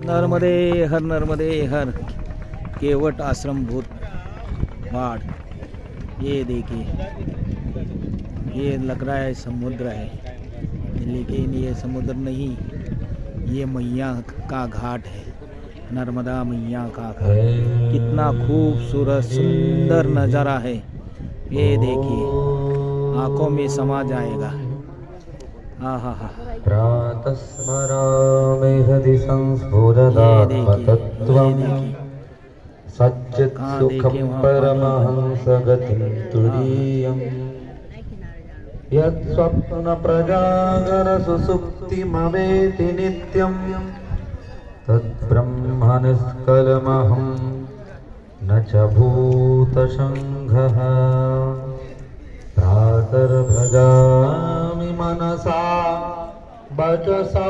नर्मदे हर केवट आश्रम भूत बाढ़। ये देखिए, ये लग रहा है समुद्र है, लेकिन ये समुद्र नहीं, ये मैया का घाट है, नर्मदा मैया का घाट। कितना खूबसूरत सुंदर नज़ारा है, ये देखिए, आंखों में समा जाएगा। आहा, प्रातस्मरामि हृदि संस्फुरदात्मतत्त्वम् सच्चित् सुखं परमहंसगतिं तुरीयम् यत्स्वप्नप्रजागरसुसुप्तिमवेति नित्यं तद्ब्रह्म निष्कलमहं न च भूतसङ्घः। प्रातर्भजामि मनसा वचसा